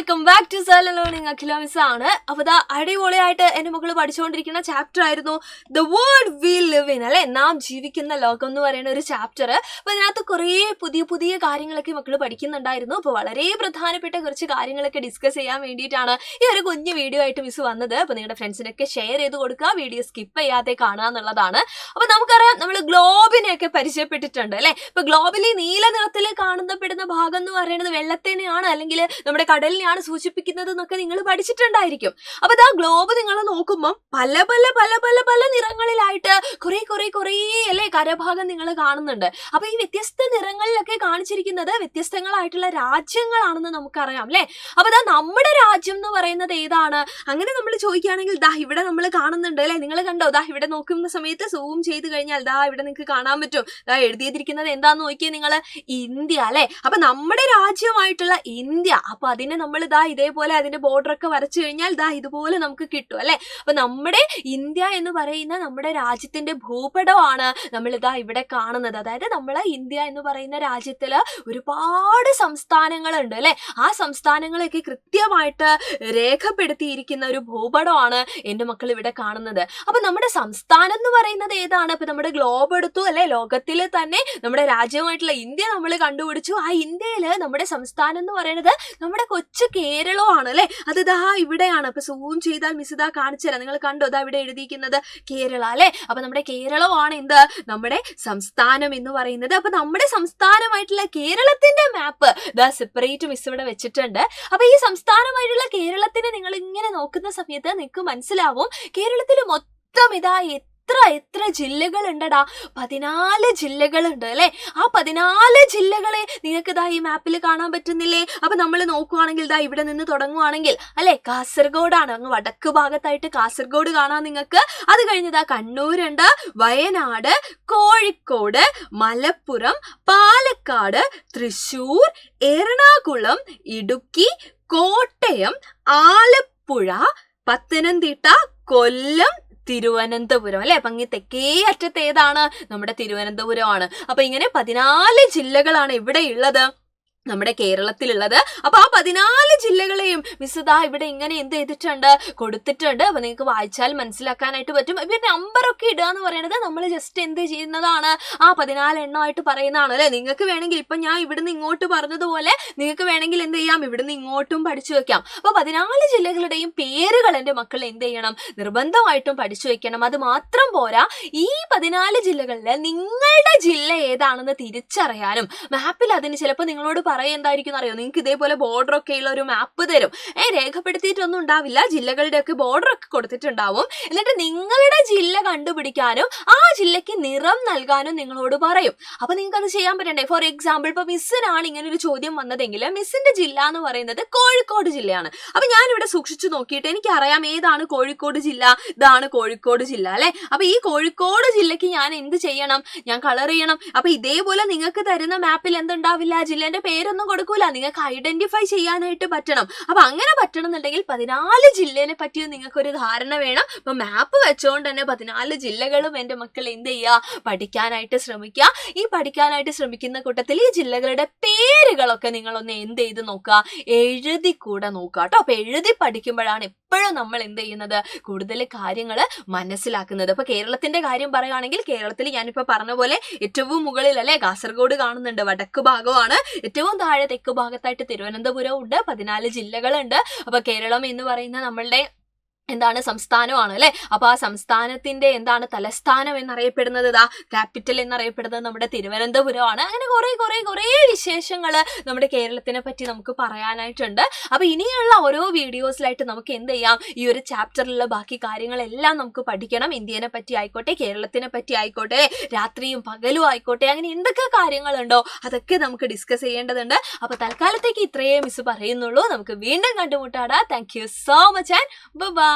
Welcome back to silent learning. Akhila miss ആണ്. അപ്പൊ ദാ അടിപൊളിയായിട്ട് എന്റെ മക്കള് പഠിച്ചുകൊണ്ടിരിക്കുന്ന ചാപ്റ്റർ ആയിരുന്നു the world we live in, അല്ലെ, നാം ജീവിക്കുന്ന ലോകം എന്ന് പറയുന്ന ഒരു ചാപ്റ്റർ. അപ്പൊ അതിനകത്ത് കുറേ പുതിയ പുതിയ കാര്യങ്ങളൊക്കെ മക്കള് പഠിക്കുന്നുണ്ടായിരുന്നു. അപ്പൊ വളരെ പ്രധാനപ്പെട്ട കുറച്ച് കാര്യങ്ങളൊക്കെ ഡിസ്കസ് ചെയ്യാൻ വേണ്ടിയിട്ടാണ് ഈ ഒരു കുഞ്ഞു വീഡിയോ ആയിട്ട് മിസ് വന്നത്. അപ്പൊ നിങ്ങളുടെ ഫ്രണ്ട്സിനൊക്കെ ഷെയർ ചെയ്ത് കൊടുക്കുക, വീഡിയോ സ്കിപ്പ് ചെയ്യാതെ കാണുക എന്നുള്ളതാണ്. അപ്പൊ നമുക്കറിയാം, നമ്മൾ ഗ്ലോബിനെയൊക്കെ പരിചയപ്പെട്ടിട്ടുണ്ട്, അല്ലെ. ഇപ്പൊ ഗ്ലോബിൽ നീല നിറത്തിൽ കാണപ്പെടുന്ന ഭാഗം എന്ന് പറയുന്നത് വെള്ളത്തിനെയാണ് അല്ലെങ്കിൽ നമ്മുടെ കടലിനെയാണ് സൂചിപ്പിക്കുന്നത് എന്നൊക്കെ നിങ്ങൾ പഠിച്ചിട്ടുണ്ടായിരിക്കും. അപ്പൊ ആ ഗ്ലോബ് നിങ്ങൾ നോക്കുമ്പോൾ പല പല പല പല പല നിറങ്ങളിലായിട്ട് കുറേ അല്ലെ കരഭാഗം നിങ്ങൾ കാണുന്നുണ്ട്. അപ്പൊ ഈ വ്യത്യസ്ത നിറങ്ങളിലൊക്കെ കാണിച്ചിരിക്കുന്നത് വ്യത്യസ്തങ്ങളായിട്ടുള്ള രാജ്യങ്ങളാണെന്ന് നമുക്കറിയാം, അല്ലെ. അപ്പൊ നമ്മുടെ രാജ്യം എന്ന് പറയുന്നത് ഏതാണ്? അങ്ങനെ നമ്മൾ ചോദിക്കുകയാണെങ്കിൽ ഇവിടെ നമ്മൾ കാണുന്നുണ്ട്, അല്ലെ. നിങ്ങൾ കണ്ടോ? ഇവിടെ നോക്കുന്ന സമയത്ത് സൂം ചെയ്ത് കഴിഞ്ഞാൽ ഇവിടെ നിങ്ങൾക്ക് കാണാൻ പറ്റും. എഴുതിയിരിക്കുന്നത് എന്താന്ന് നോക്കിയേ നിങ്ങൾ, ഇന്ത്യ, അല്ലെ. അപ്പൊ നമ്മുടെ രാജ്യമായിട്ടുള്ള ഇന്ത്യ, അപ്പൊ അതിനെ നമ്മൾ ഇതേപോലെ അതിന്റെ ബോർഡർ ഒക്കെ വരച്ചു കഴിഞ്ഞാൽ ഇതുപോലെ നമുക്ക് കിട്ടും, അല്ലെ. അപ്പൊ നമ്മുടെ ഇന്ത്യ എന്ന് പറയുന്ന നമ്മുടെ രാജ്യത്തിന്റെ ഭൂപടമാണ് നമ്മൾ ഇവിടെ കാണുന്നത്. അതായത് നമ്മളെ ഇന്ത്യ എന്ന് പറയുന്ന രാജ്യത്തില് ഒരുപാട് സംസ്ഥാനങ്ങളുണ്ട്, അല്ലെ. ആ സംസ്ഥാനങ്ങളൊക്കെ കൃത്യമായിട്ട് രേഖപ്പെടുത്തിയിരിക്കുന്ന ഒരു ഭൂപടമാണ് എന്റെ മക്കൾ ഇവിടെ കാണുന്നത്. അപ്പൊ നമ്മുടെ സംസ്ഥാനം എന്ന് പറയുന്നത് ഏതാണ്? ഇപ്പൊ നമ്മുടെ ഗ്ലോബ് എടുത്തു, അല്ലെ. ലോകത്തില് തന്നെ നമ്മുടെ രാജ്യമായിട്ടുള്ള ഇന്ത്യ നമ്മൾ കണ്ടുപിടിച്ചു. ആ ഇന്ത്യയില് നമ്മുടെ സംസ്ഥാനം എന്ന് പറയുന്നത് നമ്മുടെ കൊച്ചു കേരളമാണ്, അല്ലെ. അത് ഇവിടെയാണ്. അപ്പൊ സൂം ചെയ്താൽ മിസ് കാണിച്ചു തരാം. നിങ്ങൾ കണ്ടോ? ഇവിടെ എഴുതിയിരിക്കുന്നത് കേരള, അല്ലെ. അപ്പൊ നമ്മുടെ കേരളമാണ് എന്ത്? നമ്മുടെ സംസ്ഥാനം എന്ന് പറയുന്നത്. അപ്പൊ നമ്മുടെ സംസ്ഥാനമായിട്ടുള്ള കേരളത്തിന്റെ മാപ്പ് സെപ്പറേറ്റ് മിസ് ഇവിടെ വെച്ചിട്ടുണ്ട്. അപ്പൊ ഈ സംസ്ഥാനമായിട്ടുള്ള കേരളത്തിനെ നിങ്ങൾ ഇങ്ങനെ നോക്കുന്ന സമയത്ത് നിങ്ങൾക്ക് മനസ്സിലാവും, കേരളത്തിൽ മൊത്തം എത്ര ജില്ലകൾ ഉണ്ടടാ? 14 ജില്ലകളുണ്ട്, അല്ലെ. ആ 14 ജില്ലകളെ നിങ്ങൾക്ക് ഈ മാപ്പിൽ കാണാൻ പറ്റുന്നില്ലേ? അപ്പൊ നമ്മൾ നോക്കുവാണെങ്കിൽ ഇവിടെ നിന്ന് തുടങ്ങുവാണെങ്കിൽ, അല്ലെ, കാസർഗോഡാണ്. അങ്ങ് വടക്ക് ഭാഗത്തായിട്ട് കാസർഗോഡ് കാണാൻ നിങ്ങൾക്ക്. അത് കഴിഞ്ഞ് കണ്ണൂരുണ്ട്, വയനാട്, കോഴിക്കോട്, മലപ്പുറം, പാലക്കാട്, തൃശൂർ, എറണാകുളം, ഇടുക്കി, കോട്ടയം, ആലപ്പുഴ, പത്തനംതിട്ട, കൊല്ലം, തിരുവനന്തപുരം, അല്ലെ. അപ്പൊ അങ്ങ് തെക്കേ അറ്റത്ത് ഏതാണ്? നമ്മുടെ തിരുവനന്തപുരമാണ്. അപ്പൊ ഇങ്ങനെ 14 ജില്ലകളാണ് ഇവിടെ ഉള്ളത്, നമ്മുടെ കേരളത്തിലുള്ളത്. അപ്പൊ ആ 14 ജില്ലകളെയും മിസ് ഇവിടെ ഇങ്ങനെ എന്ത് ചെയ്തിട്ടുണ്ട്? കൊടുത്തിട്ടുണ്ട്. അപ്പൊ നിങ്ങൾക്ക് വായിച്ചാൽ മനസ്സിലാക്കാനായിട്ട് പറ്റും. ഇപ്പൊ നമ്പറൊക്കെ ഇടുക എന്ന് പറയുന്നത് നമ്മൾ ജസ്റ്റ് എന്ത് ചെയ്യുന്നതാണ്? ആ 14 എണ്ണമായിട്ട് പറയുന്നതാണ്, അല്ലെ. നിങ്ങൾക്ക് വേണമെങ്കിൽ ഇപ്പൊ ഞാൻ ഇവിടുന്ന് ഇങ്ങോട്ട് പറഞ്ഞതുപോലെ നിങ്ങൾക്ക് വേണമെങ്കിൽ എന്ത് ചെയ്യാം? ഇവിടുന്ന് ഇങ്ങോട്ടും പഠിച്ചു വെക്കാം. അപ്പൊ 14 ജില്ലകളുടെയും പേരുകൾ എന്റെ മക്കൾ എന്ത് ചെയ്യണം? നിർബന്ധമായിട്ടും പഠിച്ചു വെക്കണം. അത് മാത്രം പോരാ, ഈ 14 ജില്ലകളില് നിങ്ങളുടെ ജില്ല ഏതാണെന്ന് തിരിച്ചറിയാനും മാപ്പിൽ അതിന് ചിലപ്പോൾ നിങ്ങളോട് എന്തായിരിക്കും അറിയോ? നിങ്ങൾക്ക് ഇതേപോലെ ബോർഡർ ഒക്കെ ഉള്ള ഒരു മാപ്പ് തരും. രേഖപ്പെടുത്തിയിട്ടൊന്നും ഉണ്ടാവില്ല, ജില്ലകളുടെ ഒക്കെ ബോർഡർ ഒക്കെ കൊടുത്തിട്ടുണ്ടാവും. എന്നിട്ട് നിങ്ങളുടെ ജില്ല കണ്ടുപിടിക്കാനും ആ ജില്ലയ്ക്ക് നിറം നൽകാനും നിങ്ങളോട് പറയും. അപ്പൊ നിങ്ങൾക്ക് അത് ചെയ്യാൻ പറ്റണ്ടേ? ഫോർ എക്സാമ്പിൾ, ഇപ്പൊ മിസ്സിനാണ് ഇങ്ങനെ ഒരു ചോദ്യം വന്നതെങ്കിൽ മിസ്സിന്റെ ജില്ല എന്ന് പറയുന്നത് കോഴിക്കോട് ജില്ലയാണ്. അപ്പൊ ഞാനിവിടെ സൂക്ഷിച്ചു നോക്കിയിട്ട് എനിക്കറിയാം ഏതാണ് കോഴിക്കോട് ജില്ല. ഇതാണ് കോഴിക്കോട് ജില്ല, അല്ലെ. അപ്പൊ ഈ കോഴിക്കോട് ജില്ലയ്ക്ക് ഞാൻ എന്ത് ചെയ്യണം? ഞാൻ കളർ ചെയ്യണം. അപ്പൊ ഇതേപോലെ നിങ്ങൾക്ക് തരുന്ന മാപ്പിൽ എന്തുണ്ടാവില്ല? ജില്ലേന്റെ പേരൊന്നും കൊടുക്കൂല. നിങ്ങൾക്ക് ഐഡന്റിഫൈ ചെയ്യാനായിട്ട് പറ്റണം. അപ്പൊ അങ്ങനെ പറ്റണം എന്നുണ്ടെങ്കിൽ 14 ജില്ലേനെ പറ്റിയും നിങ്ങൾക്ക് ഒരു ധാരണ വേണം. അപ്പൊ മാപ്പ് വെച്ചുകൊണ്ട് തന്നെ 14 ജില്ലകളും എന്റെ മക്കൾ എന്ത് ചെയ്യുക? പഠിക്കാനായിട്ട് ശ്രമിക്കുക. ഈ പഠിക്കാനായിട്ട് ശ്രമിക്കുന്ന കൂട്ടത്തിൽ ഈ ജില്ലകളുടെ പേരുകളൊക്കെ നിങ്ങളൊന്ന് എന്ത് ചെയ്ത് നോക്കുക? എഴുതി കൂടെ നോക്കുക കേട്ടോ. അപ്പൊ എഴുതി പഠിക്കുമ്പോഴാണ് എപ്പോഴും നമ്മൾ എന്ത് ചെയ്യുന്നത്? കൂടുതൽ കാര്യങ്ങൾ മനസ്സിലാക്കുന്നത്. അപ്പൊ കേരളത്തിന്റെ കാര്യം പറയുകയാണെങ്കിൽ കേരളത്തിൽ ഞാനിപ്പോ പറഞ്ഞ പോലെ ഏറ്റവും മുകളിൽ, അല്ലെ, കാസർഗോഡ് കാണുന്നുണ്ട്, വടക്ക് ഭാഗമാണ്. ഏറ്റവും താഴെ തെക്ക് ഭാഗത്തായിട്ട് തിരുവനന്തപുരം ഉണ്ട്. 14 ജില്ലകളുണ്ട്. അപ്പൊ കേരളം എന്ന് പറയുന്ന നമ്മളുടെ സംസ്ഥാനമാണ്, അല്ലെ. അപ്പൊ ആ സംസ്ഥാനത്തിന്റെ തലസ്ഥാനം എന്നറിയപ്പെടുന്നത് ക്യാപിറ്റൽ എന്നറിയപ്പെടുന്നത് നമ്മുടെ തിരുവനന്തപുരമാണ്. അങ്ങനെ കുറെ വിശേഷങ്ങള് നമ്മുടെ കേരളത്തിനെ പറ്റി നമുക്ക് പറയാനായിട്ടുണ്ട്. അപ്പൊ ഇനിയുള്ള ഓരോ വീഡിയോസിലായിട്ട് നമുക്ക് എന്ത് ചെയ്യാം? ഈ ഒരു ചാപ്റ്ററിലുള്ള ബാക്കി കാര്യങ്ങളെല്ലാം നമുക്ക് പഠിക്കണം. ഇന്ത്യനെ പറ്റി ആയിക്കോട്ടെ, കേരളത്തിനെ പറ്റി ആയിക്കോട്ടെ, രാത്രിയും പകലും ആയിക്കോട്ടെ, അങ്ങനെ എന്തൊക്കെ കാര്യങ്ങളുണ്ടോ അതൊക്കെ നമുക്ക് ഡിസ്കസ് ചെയ്യേണ്ടതുണ്ട്. അപ്പൊ തൽക്കാലത്തേക്ക് ഇത്രയേ മിസ് പറയുന്നുള്ളൂ. നമുക്ക് വീണ്ടും കണ്ടുമുട്ടാടാ. Thank you so much and by.